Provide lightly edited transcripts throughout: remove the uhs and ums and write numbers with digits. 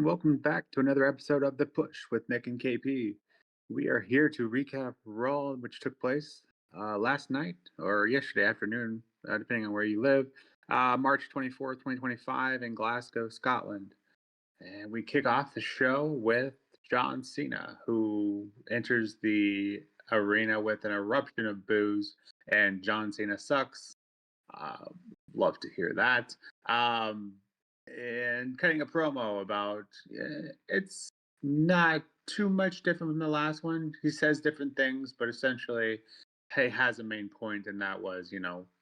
welcome back to another episode of The Push with Nick and KP. We are here to recap Raw, which took place last night or yesterday afternoon, depending on where you live, March 24th, 2025, in Glasgow, Scotland. And we kick off the show with John Cena, who enters the arena with an eruption of boos, and John Cena sucks. Love to hear that. And cutting a promo about it's not too much different from the last one. He says different things, but essentially he has a main point, and that was,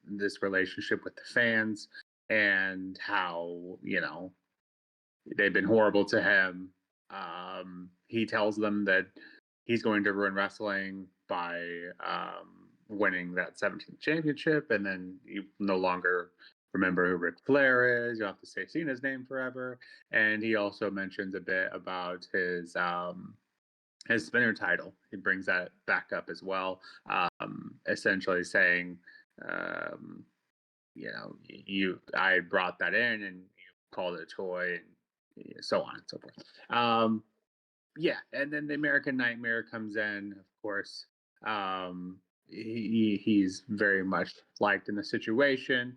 this relationship with the fans and how, they've been horrible to him. He tells them that he's going to ruin wrestling by winning that 17th championship, and then you no longer remember who Ric Flair is. You'll have to say Cena's name forever. And he also mentions a bit about his spinner title. He brings that back up as well, essentially saying, I brought that in and you called it a toy, and so on and so forth. And then the American Nightmare comes in, of course. He's very much liked in the situation.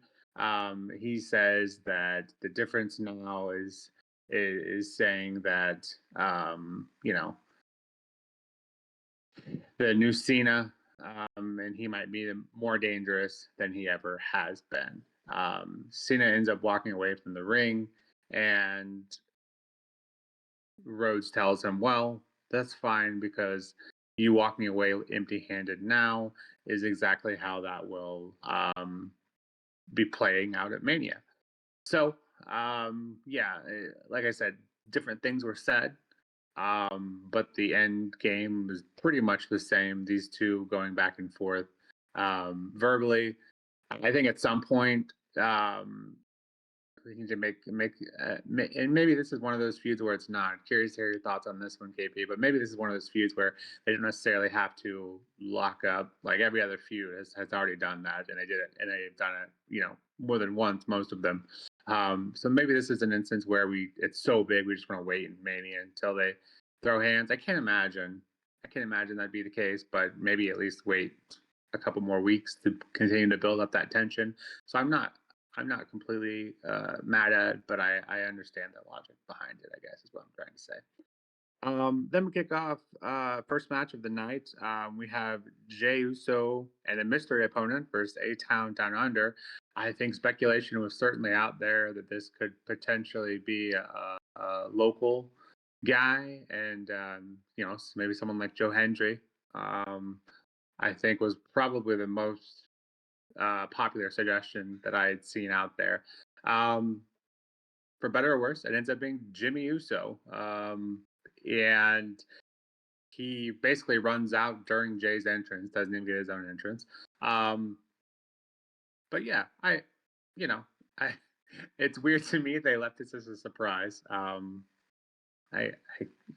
He says that the difference now is saying that the new Cena, and he might be more dangerous than he ever has been. Cena ends up walking away from the ring, and Rhodes tells him, "Well, that's fine, because you walking away empty-handed now is exactly how that will be playing out at Mania." So, like I said, different things were said, but the end game was pretty much the same. These two going back and forth verbally. I think at some point we need to make and maybe this is one of those feuds where it's not. Curious to hear your thoughts on this one, KP. But maybe this is one of those feuds where they don't necessarily have to lock up. Like every other feud has already done that, and they did it, and they've done it, more than once, most of them. So maybe this is an instance where it's so big we just want to wait in Mania until they throw hands. I can't imagine that'd be the case, but maybe at least wait a couple more weeks to continue to build up that tension. So I'm not completely mad at it, but I understand the logic behind it, I guess, is what I'm trying to say. Then we kick off first match of the night. We have Jey Uso and a mystery opponent versus A-Town Down Under. I think speculation was certainly out there that this could potentially be a local guy, and maybe someone like Joe Hendry. I think was probably the most popular suggestion that I had seen out there. For better or worse, it ends up being Jimmy Uso. And he basically runs out during Jay's entrance, doesn't even get his own entrance. But yeah, it's weird to me they left this as a surprise. I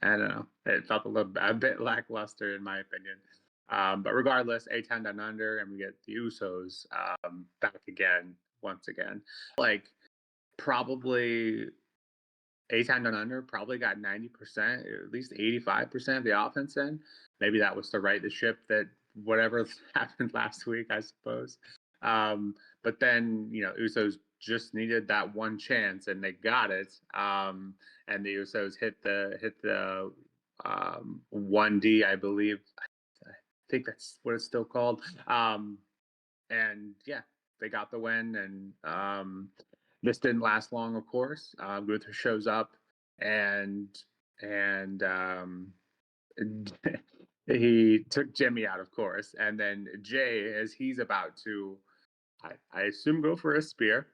don't know. It felt a bit lackluster in my opinion. But regardless, A-Town Down Under, and we get the Usos back again, once again. Like, probably A-Town Down Under probably got 90%, at least 85% of the offense in. Maybe that was to right the ship that whatever happened last week, I suppose. But then, Usos just needed that one chance, and they got it. And the Usos hit the 1D, I believe. I think that's what it's still called. And yeah, they got the win, and this didn't last long, of course. Luther shows up, and he took Jimmy out, of course. And then Jay, as he's about to, I assume, go for a spear,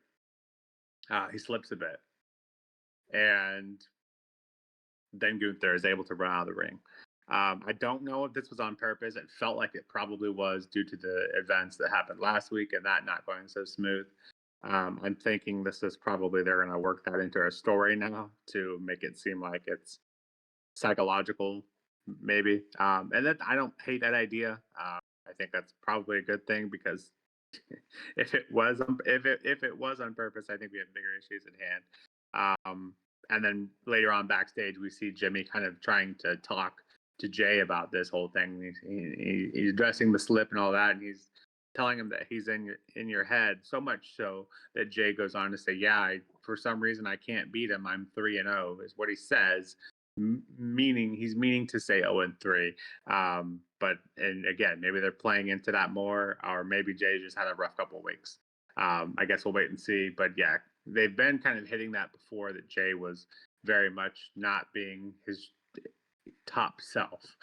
he slips a bit. And then Gunther is able to run out of the ring. I don't know if this was on purpose. It felt like it probably was due to the events that happened last week and that not going so smooth. I'm thinking this is probably they're going to work that into a story now to make it seem like it's psychological, maybe. And that I don't hate that idea. I think that's probably a good thing, because if it was on purpose, I think we have bigger issues at hand. And then later on backstage, we see Jimmy kind of trying to talk to Jay about this whole thing. He's addressing the slip and all that, and he's telling him that he's in your head, so much so that Jay goes on to say, "Yeah, for some reason I can't beat him. I'm 3-0," is what he says, meaning to say 0-3. But and again, maybe they're playing into that more, or maybe Jay just had a rough couple of weeks. I guess we'll wait and see. But yeah, they've been kind of hitting that before, that Jay was very much not being his top self.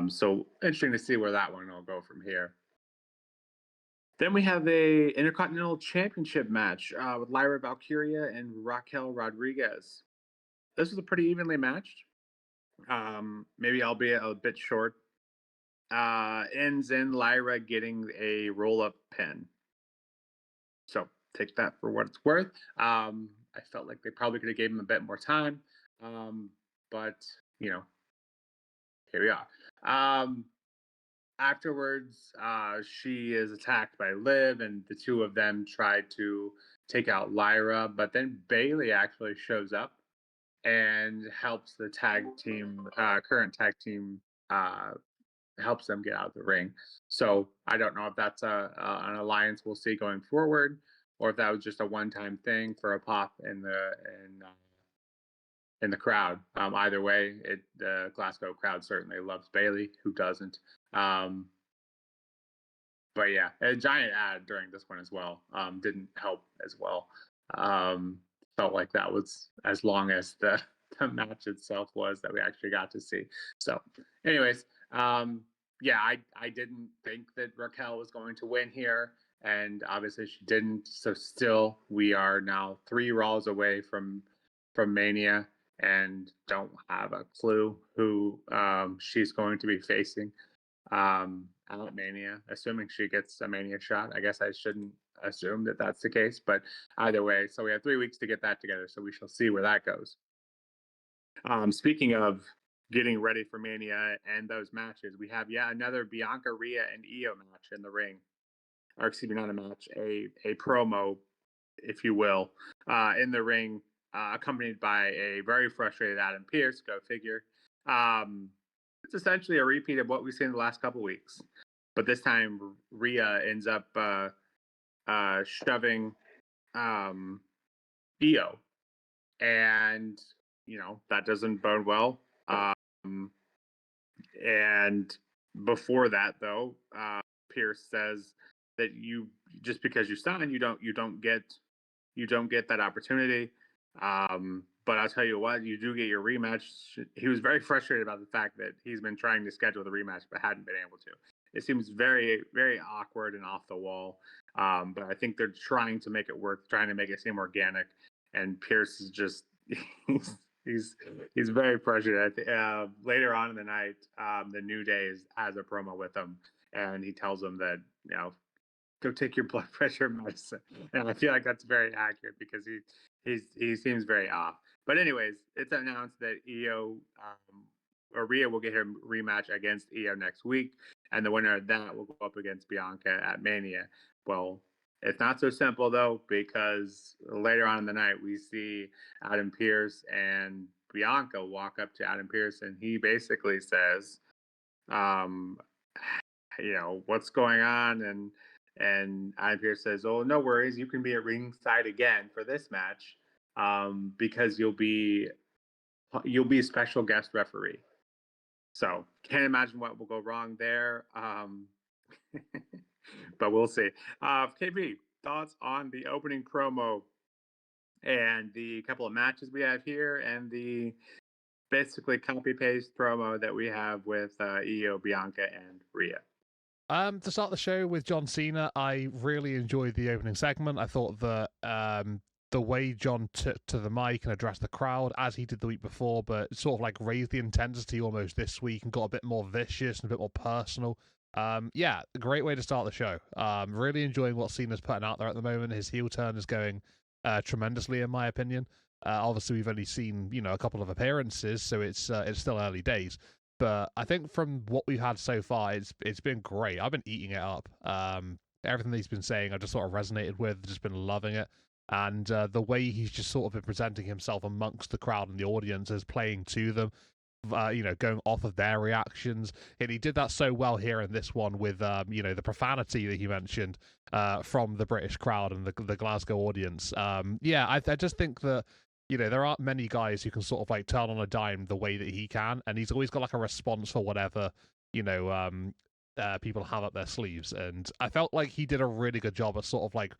So interesting to see where that one will go from here. Then we have a Intercontinental Championship match with Lyra Valkyria and Raquel Rodriguez. This was a pretty evenly matched. Maybe albeit a bit short. Ends in Lyra getting a roll-up pin. So take that for what it's worth. I felt like they probably could have gave him a bit more time. But, you know, here we are. Afterwards, she is attacked by Liv, and the two of them try to take out Lyra. But then Bailey actually shows up and helps the current tag team, helps them get out of the ring. So I don't know if that's an alliance we'll see going forward, or if that was just a one-time thing for a pop in the crowd. Either way, the Glasgow crowd certainly loves Bailey. Who doesn't? But yeah, a giant ad during this one as well didn't help as well. Felt like that was as long as the match itself was that we actually got to see. So, anyways, yeah, I didn't think that Raquel was going to win here, and obviously she didn't. So still, we are now 3 Raws away from Mania, and don't have a clue who she's going to be facing at Mania, assuming she gets a Mania shot. I guess I shouldn't assume that that's the case, but either way, so we have 3 weeks to get that together, so we shall see where that goes. Speaking of getting ready for Mania and those matches, we have yet another Bianca, Rhea, and Io match in the ring. Or excuse me, not a match, a promo, if you will, in the ring, accompanied by a very frustrated Adam Pearce. Go figure. It's essentially a repeat of what we've seen the last couple weeks, but this time Rhea ends up shoving Io, and that doesn't bode well. And before that, though, Pearce says that just because you sign, you don't get that opportunity. But I'll tell you what, you do get your rematch. He was very frustrated about the fact that he's been trying to schedule the rematch but hadn't been able to. It seems very, very awkward and off the wall. But I think they're trying to make it work, trying to make it seem organic. And Pearce is just he's very frustrated. Later on in the night, the New Day has a promo with him, and he tells him that go take your blood pressure medicine. And I feel like that's very accurate because he seems very off. But anyways, it's announced that Rhea will get her rematch against Io next week, and the winner of that will go up against Bianca at Mania. Well, it's not so simple though, because later on in the night we see Adam Pearce and Bianca walk up to Adam Pearce, and he basically says, what's going on? And Adam Pearce says, "Oh, no worries. You can be at ringside again for this match, because you'll be a special guest referee." So can't imagine what will go wrong there. But we'll see. KB, thoughts on the opening promo and the couple of matches we have here, and the basically copy paste promo that we have with Io, Bianca, and Rhea? To start the show with John Cena, I really enjoyed the opening segment. I thought that the way John took to the mic and addressed the crowd, as he did the week before, but sort of like raised the intensity almost this week and got a bit more vicious and a bit more personal. Yeah, a great way to start the show. Really enjoying what Cena's putting out there at the moment. His heel turn is going tremendously, in my opinion. Obviously, we've only seen a couple of appearances, so it's still early days. But I think from what we've had so far, it's been great. I've been eating it up. Everything that he's been saying, I just sort of resonated with. Just been loving it. And the way he's just sort of been presenting himself amongst the crowd and the audience as playing to them, going off of their reactions. And he did that so well here in this one with, the profanity that he mentioned from the British crowd and the Glasgow audience. I just think that, there aren't many guys who can sort of like turn on a dime the way that he can. And he's always got like a response for whatever, people have up their sleeves. And I felt like he did a really good job of sort of like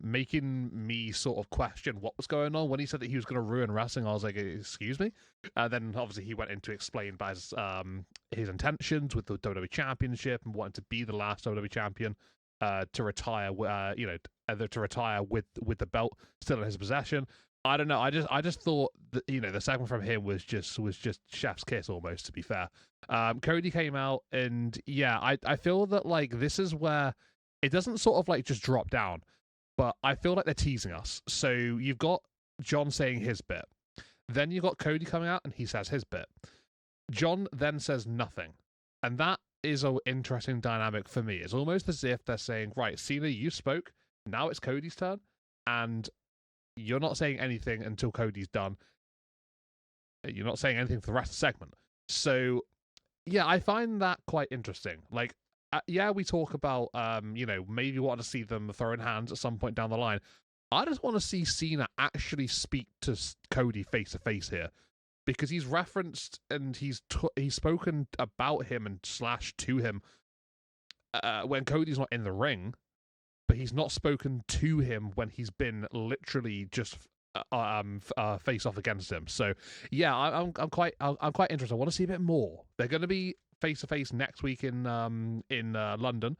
making me sort of question what was going on when he said that he was going to ruin wrestling. I was like, excuse me. Then obviously he went into explain by his intentions with the WWE Championship and wanting to be the last WWE champion to retire. To retire with the belt still in his possession. I don't know. I just thought that, the segment from him was just chef's kiss almost. To be fair, Cody came out and I feel that like this is where it doesn't sort of like just drop down, but I feel like they're teasing us. So you've got John saying his bit, then you've got Cody coming out and he says his bit. John then says nothing, and that is an interesting dynamic for me. It's almost as if they're saying, right, Cena, you spoke, now it's Cody's turn, and you're not saying anything until Cody's done. You're not saying anything for the rest of the segment. So, yeah, I find that quite interesting. Like, we talk about, maybe you want to see them throwing hands at some point down the line. I just want to see Cena actually speak to Cody face to face here, because he's referenced and he's spoken about him and / to him when Cody's not in the ring, but he's not spoken to him when he's been literally just face off against him. So yeah, I'm quite interested. I want to see a bit more. They're going to be face to face next week in London.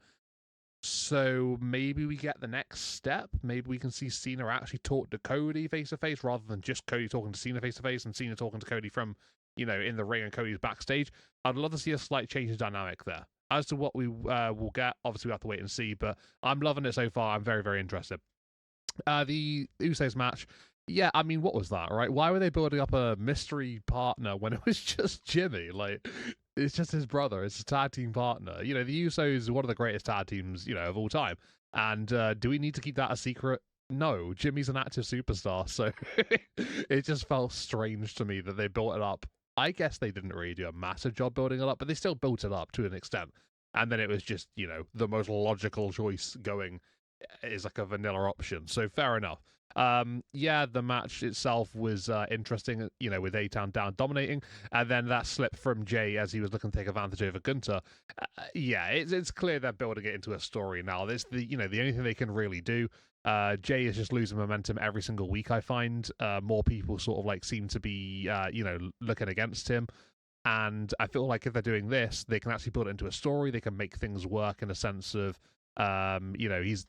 So maybe we get the next step. Maybe we can see Cena actually talk to Cody face to face rather than just Cody talking to Cena face to face and Cena talking to Cody from, in the ring and Cody's backstage. I'd love to see a slight change in dynamic there. As to what we will get, obviously we have to wait and see, but I'm loving it so far. I'm very, very interested. The Usos match. Yeah, I mean, what was that, right? Why were they building up a mystery partner when it was just Jimmy? Like, it's just his brother. It's his tag team partner. The Usos are one of the greatest tag teams, of all time. And do we need to keep that a secret? No, Jimmy's an active superstar. So it just felt strange to me that they built it up. I guess they didn't really do a massive job building it up, but they still built it up to an extent. And then it was just, the most logical choice going is like a vanilla option. So fair enough. The match itself was interesting, with A-Town down dominating, and then that slip from Jay as he was looking to take advantage over Gunther. It's clear they're building it into a story now. This the only thing they can really do. Jay is just losing momentum every single week. I find more people sort of like seem to be looking against him. And I feel like if they're doing this, they can actually build it into a story. They can make things work in a sense of, Gunther's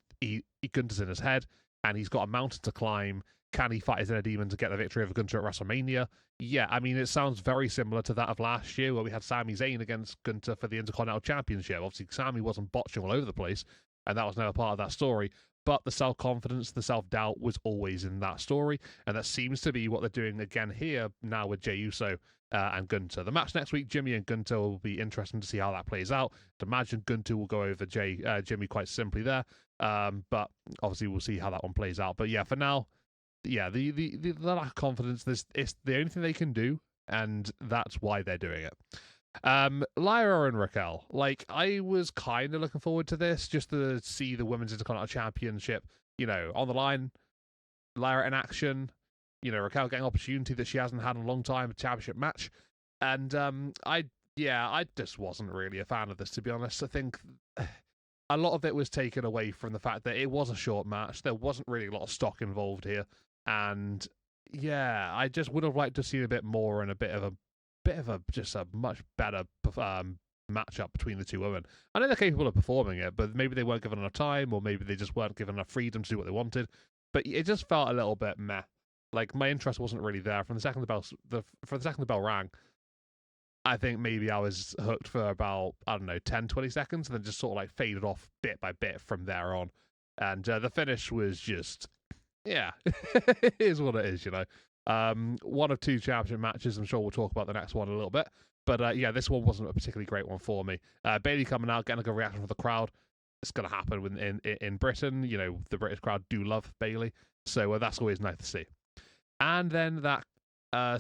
in his head, and he's got a mountain to climb. Can he fight his inner demon to get the victory over Gunther at WrestleMania? Yeah, I mean, it sounds very similar to that of last year where we had Sami Zayn against Gunther for the Intercontinental Championship. Obviously, Sami wasn't botching all over the place, and that was never part of that story. But the self-confidence, the self-doubt was always in that story, and that seems to be what they're doing again here now with Jey Uso and Gunther. The match next week, Jimmy and Gunther, will be interesting to see how that plays out. I'd imagine Gunther will go over Jimmy quite simply there, but obviously we'll see how that one plays out. But yeah, for now, the lack of confidence, it's the only thing they can do, and that's why they're doing it. Lyra and Raquel, like, I was kind of looking forward to this just to see the Women's Intercontinental Championship, on the line. Lyra in action, Raquel getting an opportunity that she hasn't had in a long time, a championship match. And I just wasn't really a fan of this, to be honest. I think a lot of it was taken away from the fact that it was a short match. There wasn't really a lot of stock involved here, and I just would have liked to see a bit more and a just a much better matchup between the two women. I know they're capable of performing it, but maybe they weren't given enough time, or maybe they just weren't given enough freedom to do what they wanted. But it just felt a little bit meh. Like, my interest wasn't really there from the second the bell rang. I think maybe I was hooked for about, 10, 20 seconds, and then just sort of like faded off bit by bit from there on. And the finish was just, it is what it is, one of two championship matches. I'm sure we'll talk about the next one in a little bit. But this one wasn't a particularly great one for me. Bayley coming out, getting a good reaction from the crowd. it's going to happen in Britain. You know, the British crowd do love Bayley, so that's always nice to see. And then that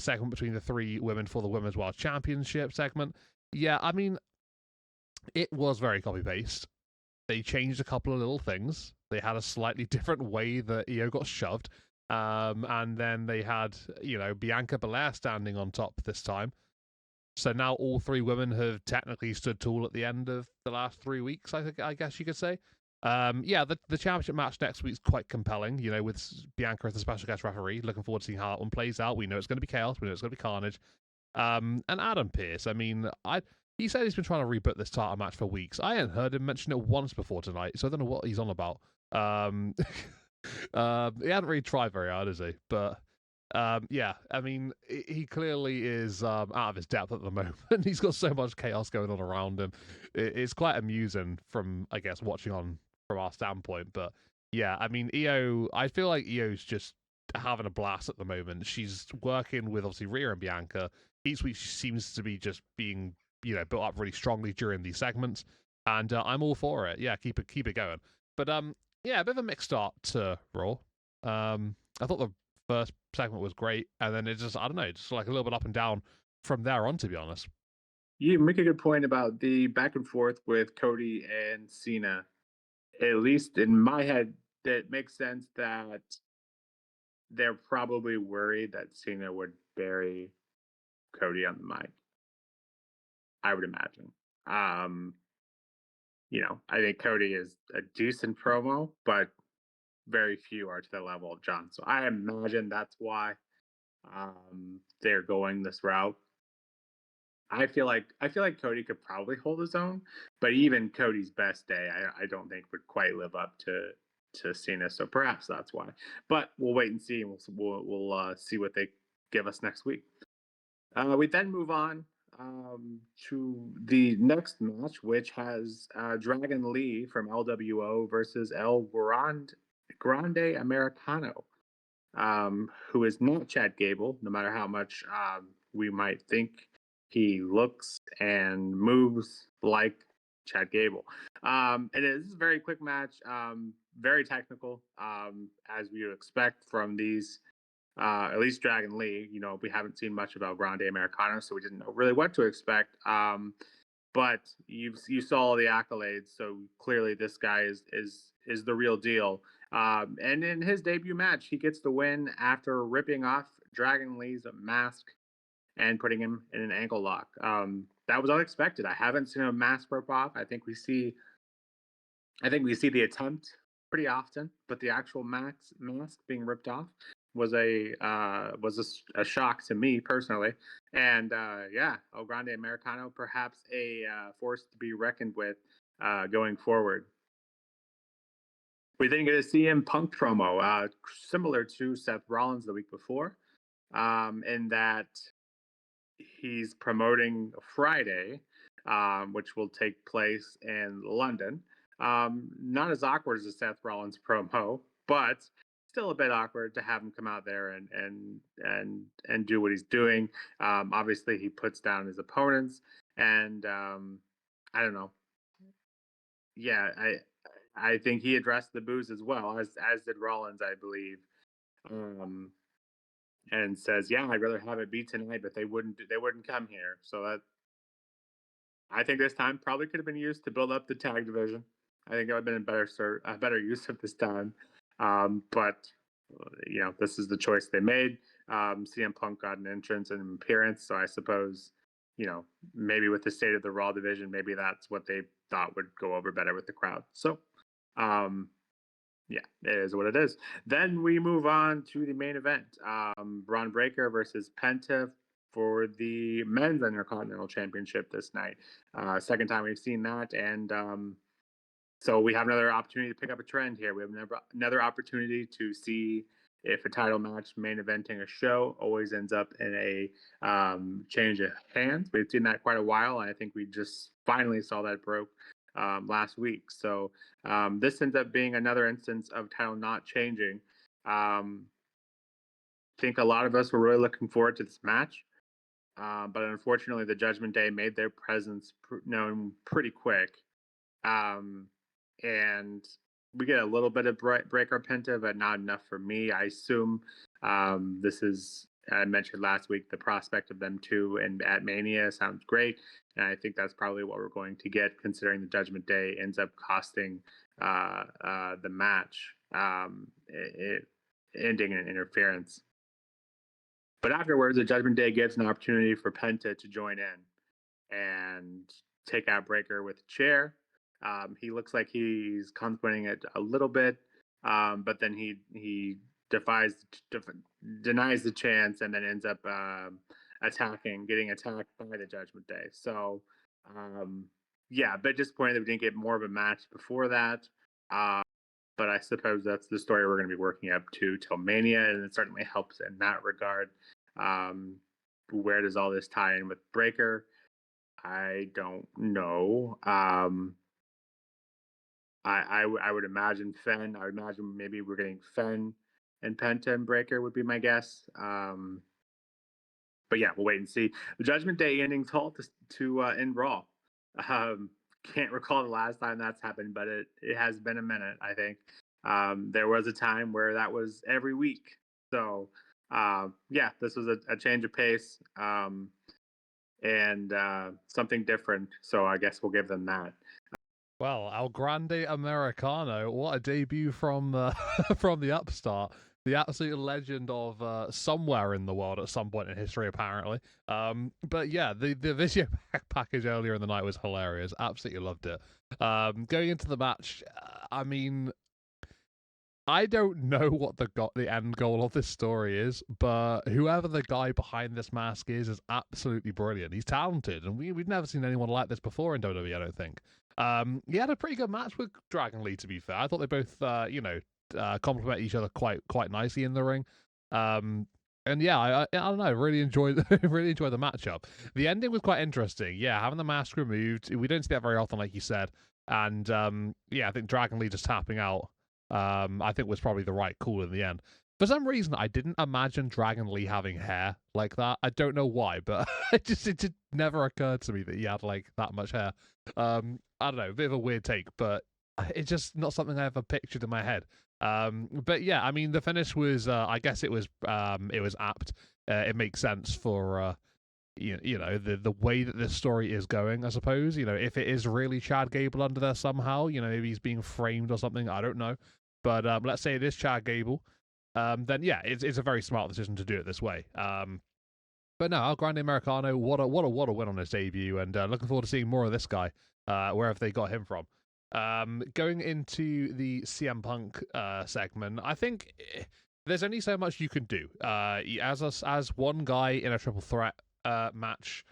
segment between the three women for the Women's World Championship segment. Yeah, I mean, it was very copy paste. They changed a couple of little things. They had a slightly different way that Io got shoved. And then they had, Bianca Belair standing on top this time. So now all three women have technically stood tall at the end of the last 3 weeks, I guess you could say. The championship match next week is quite compelling, with Bianca as the special guest referee. Looking forward to seeing how that one plays out. We know it's going to be chaos. We know it's going to be carnage. And Adam Pearce, I mean, he said he's been trying to reboot this title match for weeks. I hadn't heard him mention it once before tonight, so I don't know what he's on about. He hadn't really tried very hard, has he? But I mean, he clearly is out of his depth at the moment. He's got so much chaos going on around him. It's quite amusing from, I guess, watching on from our standpoint. But yeah, I mean, I feel like Io's just having a blast at the moment. She's working with obviously Rhea and Bianca. Each week she seems to be just being, built up really strongly during these segments, and I'm all for it. Yeah, keep it going. But yeah, a bit of a mixed start to Raw. I thought the first segment was great, and then it just, I don't know, just like a little bit up and down from there on, to be honest. You make a good point about the back and forth with Cody and Cena. At least in my head, that makes sense that they're probably worried that Cena would bury Cody on the mic. I would imagine. I think Cody is a decent promo, but very few are to the level of John. So I imagine that's why they're going this route. I feel like Cody could probably hold his own, but even Cody's best day, I don't think would quite live up to Cena. So perhaps that's why. But we'll wait and see. We'll see what they give us next week. We then move on to the next match, which has Dragon Lee from LWO versus El Grande Americano, who is not Chad Gable, no matter how much we might think he looks and moves like Chad Gable. It is a very quick match, very technical, as we would expect from these. At least Dragon Lee, we haven't seen much about Grande Americano, so we didn't know really what to expect. But you saw the accolades, so clearly this guy is the real deal. And in his debut match, he gets the win after ripping off Dragon Lee's mask and putting him in an ankle lock. That was unexpected. I haven't seen a mask rip off. I think we see the attempt pretty often, but the actual mask being ripped off was a shock to me personally. And El Grande Americano, perhaps a force to be reckoned with going forward. We then get a CM Punk promo, similar to Seth Rollins the week before, in that he's promoting Friday, which will take place in London. Not as awkward as a Seth Rollins promo, but still a bit awkward to have him come out there and do what he's doing. Obviously, he puts down his opponents, and I don't know. Yeah, I think he addressed the boos as well, as did Rollins, I believe, and says, "Yeah, I'd rather have it be tonight, but they wouldn't come here." So that, I think this time probably could have been used to build up the tag division. I think it would have been a better use of this time. But this is the choice they made. CM Punk got an entrance and an appearance, so I suppose, maybe with the state of the Raw division, maybe that's what they thought would go over better with the crowd. So, it is what it is. Then we move on to the main event. Braun Breaker versus Penta for the men's Intercontinental Championship this night. Second time we've seen that, and so we have another opportunity to pick up a trend here. We have another opportunity to see if a title match main eventing a show always ends up in a change of hands. We've seen that quite a while, and I think we just finally saw that broke last week. So this ends up being another instance of title not changing. I think a lot of us were really looking forward to this match, but unfortunately the Judgment Day made their presence known pretty quick. and we get a little bit of Breaker Penta, but not enough for me. I assume this is, I mentioned last week, the prospect of them two and at Mania sounds great. And I think that's probably what we're going to get, considering the Judgment Day ends up costing the match, ending in interference. But afterwards, the Judgment Day gives an opportunity for Penta to join in and take out Breaker with a chair. He looks like he's contemplating it a little bit, but then he denies the chance, and then ends up getting attacked by the Judgment Day. So, yeah, a bit disappointed that we didn't get more of a match before that. But I suppose that's the story we're going to be working up to till Mania, and it certainly helps in that regard. Where does all this tie in with Breaker? I don't know. I would imagine Fenn. I would imagine maybe we're getting Fenn and Penta and Breaker would be my guess. But yeah, we'll wait and see. The Judgment Day endings halt to end Raw. Can't recall the last time that's happened, but it has been a minute, I think. There was a time where that was every week. So yeah, this was a change of pace and something different. So I guess we'll give them that. Well, El Grande Americano, what a debut from from the upstart. The absolute legend of somewhere in the world at some point in history, apparently. But yeah, the video package earlier in the night was hilarious. Absolutely loved it. Going into the match, I mean, I don't know what the end goal of this story is, but whoever the guy behind this mask is absolutely brilliant. He's talented, and we've never seen anyone like this before in WWE, I don't think. He had a pretty good match with Dragon Lee, to be fair. I thought they both, complement each other quite nicely in the ring. And yeah, I don't know, really enjoyed the matchup. The ending was quite interesting. Yeah, having the mask removed, we don't see that very often, like you said. And yeah, I think Dragon Lee just tapping out, I think was probably the right call in the end. For some reason, I didn't imagine Dragon Lee having hair like that. I don't know why, but it just never occurred to me that he had like that much hair. I don't know, a bit of a weird take, but it's just not something I ever pictured in my head. But yeah, I mean, the finish was, I guess it was apt. It makes sense for you know the way that this story is going. I suppose, you know, if it is really Chad Gable under there somehow, you know, maybe he's being framed or something. I don't know, but let's say it is Chad Gable. Then yeah, it's a very smart decision to do it this way. But no, El Grande Americano, what a win on his debut, and looking forward to seeing more of this guy, wherever they got him from. Going into the CM Punk segment, I think there's only so much you can do. As one guy in a triple threat match,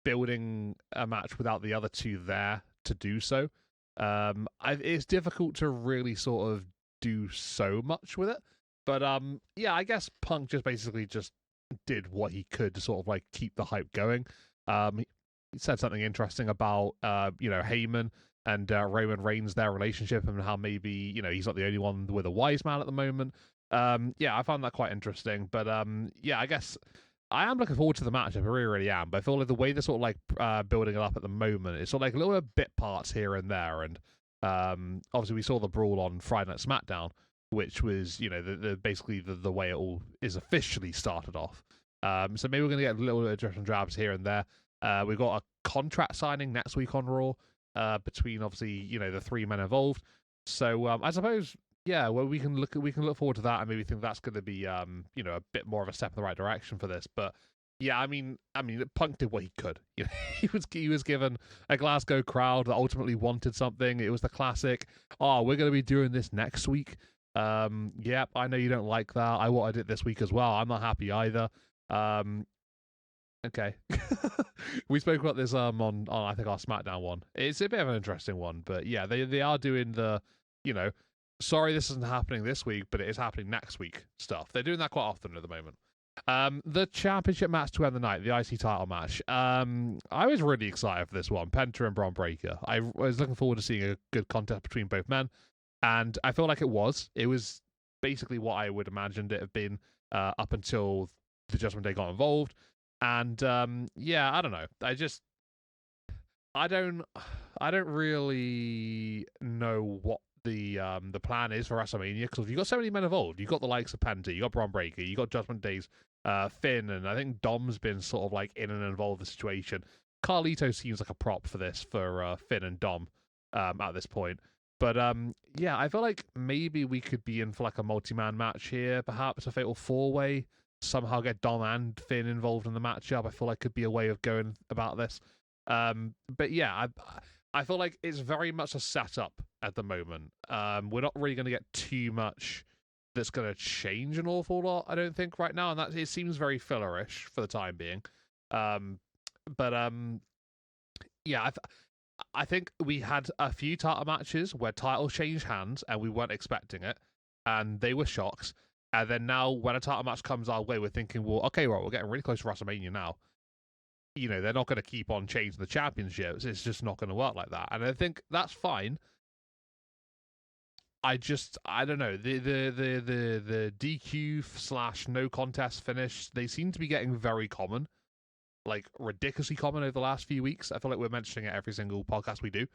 building a match without the other two there to do so, it's difficult to really sort of do so much with it. But yeah, I guess Punk just basically just did what he could to sort of like keep the hype going. He said something interesting about Heyman and Roman Reigns, their relationship, and how maybe, you know, he's not the only one with a wise man at the moment. Yeah, I found that quite interesting. But yeah, I guess I am looking forward to the matchup. I really am. But I feel like the way they're sort of like building it up at the moment, it's sort of like little bit parts here and there. And obviously we saw the brawl on Friday Night SmackDown, which was, you know, basically the way it all is officially started off. So maybe we're going to get a little bit of drips and drabs here and there. We've got a contract signing next week on Raw between, obviously, you know, the three men involved. So I suppose, yeah, well, we can look forward to that, and maybe think that's going to be you know, a bit more of a step in the right direction for this. But yeah, I mean, Punk did what he could. You know, he was given a Glasgow crowd that ultimately wanted something. It was the classic, oh, we're going to be doing this next week. Yeah, I know you don't like that. I wanted it this week as well. I'm not happy either. Okay. We spoke about this on I think our SmackDown one. It's a bit of an interesting one, but yeah, they are doing the, you know, sorry this isn't happening this week, but it is happening next week stuff. They're doing that quite often at the moment. The championship match to end the night, the IC title match. I was really excited for this one, Penta and Braun Breaker. I was looking forward to seeing a good contest between both men, and I feel like it was. It was basically what I would imagined it have been up until the Judgment Day got involved. And yeah, I don't know. I don't really know what the plan is for WrestleMania, because you've got so many men involved. You've got the likes of Penta, you got Braun Breaker, you got Judgment Day's Finn, and I think Dom's been sort of like in and involved in the situation. Carlito seems like a prop for this for Finn and Dom at this point. But yeah, I feel like maybe we could be in for like a multi-man match here, perhaps a fatal four-way. Somehow get Dom and Finn involved in the matchup. I feel like could be a way of going about this. But yeah, I feel like it's very much a setup at the moment. We're not really going to get too much that's going to change an awful lot, I don't think, right now, and that it seems very fillerish for the time being. But yeah, I think we had a few title matches where titles changed hands and we weren't expecting it, and they were shocks. And then now, when a title match comes our way, we're thinking, well, okay, right, we're getting really close to WrestleMania now. You know, they're not going to keep on changing the championships. It's just not going to work like that. And I think that's fine. I don't know, the DQ / no contest finish, they seem to be getting very common, like ridiculously common over the last few weeks. I feel like we're mentioning it every single podcast we do.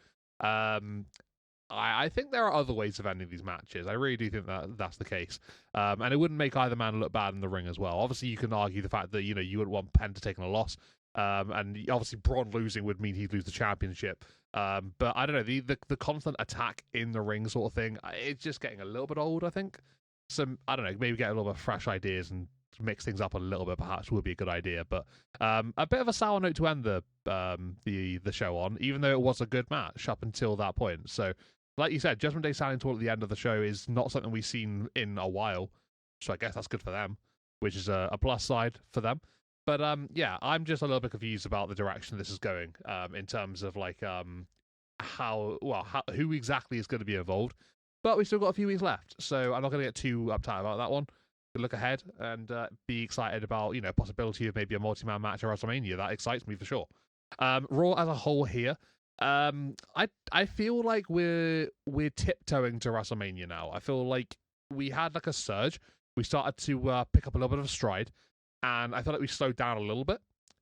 I think there are other ways of ending these matches. I really do think that that's the case. And it wouldn't make either man look bad in the ring as well. Obviously, you can argue the fact that, you know, you wouldn't want Penta taking a loss. And obviously Braun losing would mean he'd lose the championship. But I don't know, the constant attack in the ring sort of thing, it's just getting a little bit old, I think. I don't know, maybe get a little bit of fresh ideas and mix things up a little bit perhaps would be a good idea. But a bit of a sour note to end the show on, even though it was a good match up until that point. So like you said, Judgment Day standing tall at the end of the show is not something we've seen in a while. So I guess that's good for them, which is a plus side for them. But yeah, I'm just a little bit confused about the direction this is going in terms of like who exactly is going to be involved. But we still got a few weeks left, so I'm not going to get too uptight about that one. Look ahead and be excited about, you know, possibility of maybe a multi-man match at WrestleMania. That excites me for sure. Raw as a whole here, I feel like we're tiptoeing to WrestleMania now. I feel like we had like a surge. We started to pick up a little bit of a stride, and I feel like we slowed down a little bit.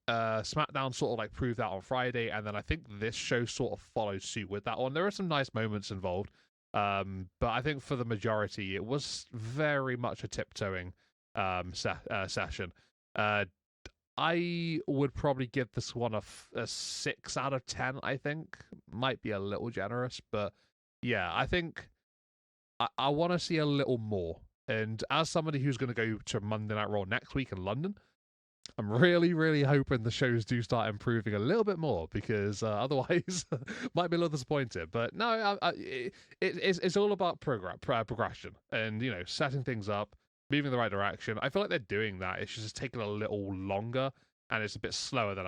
SmackDown sort of like proved that on Friday, and then I think this show sort of followed suit with that one. There are some nice moments involved, but I think for the majority, it was very much a tiptoeing session. I would probably give this one a 6 out of 10, I think. Might be a little generous, but yeah, I think I want to see a little more. And as somebody who's going to go to Monday Night Raw next week in London, I'm really, really hoping the shows do start improving a little bit more, because otherwise might be a little disappointed. But no, it's all about progression and, you know, setting things up, moving in the right direction. I feel like they're doing that. It's just taking a little longer, and it's a bit slower than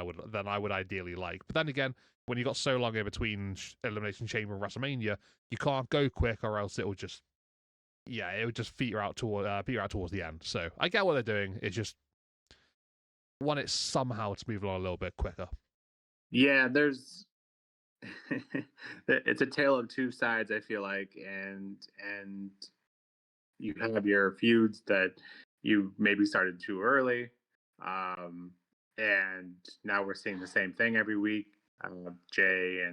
I would ideally like. But then again, when you got so long in between Elimination Chamber and WrestleMania, you can't go quick, or else it would just peter out towards the end. So I get what they're doing. It's just want it somehow to move along a little bit quicker. Yeah, there's it's a tale of two sides, I feel like, and you have your feuds that you maybe started too early, and now we're seeing the same thing every week. Jay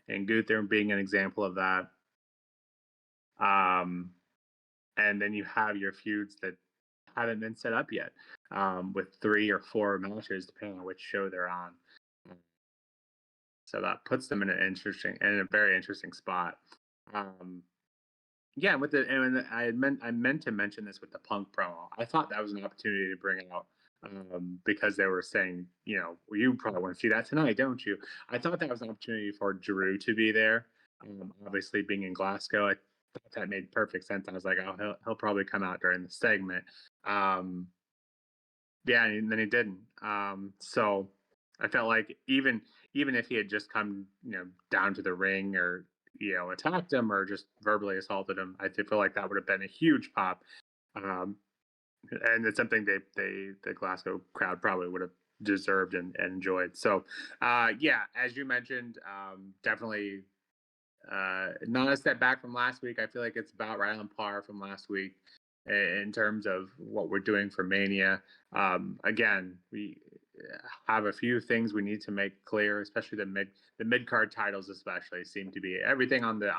and Gunther being an example of that. And then you have your feuds that haven't been set up yet, with 3 or 4 matches depending on which show they're on. So that puts them in a very interesting spot. Yeah, I meant to mention this with the Punk promo. I thought that was an opportunity to bring out, because they were saying, you know, you probably want to see that tonight, don't you? I thought that was an opportunity for Drew to be there. Obviously, being in Glasgow, I thought that made perfect sense. I was like, oh, he'll probably come out during the segment. Yeah, and then he didn't. So I felt like even if he had just come, you know, down to the ring, or, you know, attacked him or just verbally assaulted him, I feel like that would have been a huge pop. And it's something the Glasgow crowd probably would have deserved and enjoyed. So yeah, as you mentioned, definitely not a step back from last week. I feel like it's about right on par from last week in terms of what we're doing for Mania. Again, have a few things we need to make clear, especially the mid card titles, especially seem to be everything on the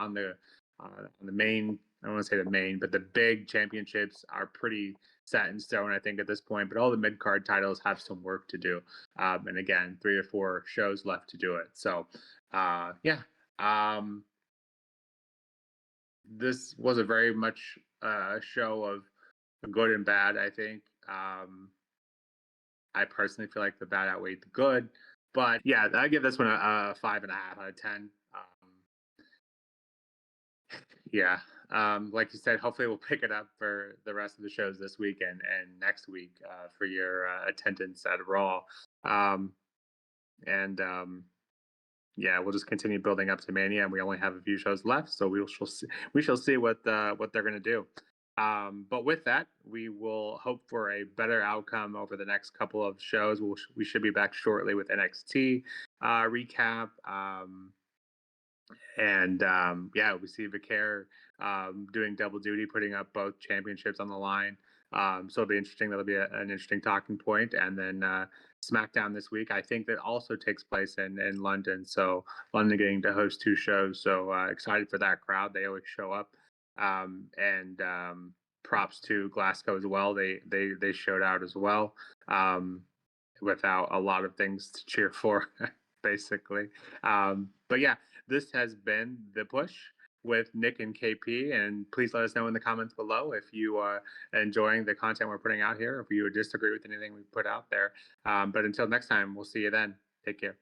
main. I don't want to say the main, but the big championships are pretty set in stone, I think, at this point. But all the mid card titles have some work to do, and again, 3 or 4 shows left to do it. So, yeah. This was a very much show of good and bad, I think. I personally feel like the bad outweighed the good, but yeah, I give this one a 5.5 out of 10. Yeah, like you said, hopefully we'll pick it up for the rest of the shows this week and next week for your attendance at Raw. Um, and yeah, we'll just continue building up to Mania, and we only have a few shows left, so we shall see what they're going to do. But with that, we will hope for a better outcome over the next couple of shows. We should be back shortly with NXT recap. And yeah, we see Vicaire doing double duty, putting up both championships on the line. So it'll be interesting. That'll be an interesting talking point. And then SmackDown this week, I think that also takes place in London. So London getting to host 2 shows. So excited for that crowd. They always show up. And props to Glasgow as well. They showed out as well without a lot of things to cheer for, basically. But yeah, this has been The Push with Nick and KP, and please let us know in the comments below if you are enjoying the content we're putting out here, if you disagree with anything we put out there. But until next time, we'll see you then. Take care.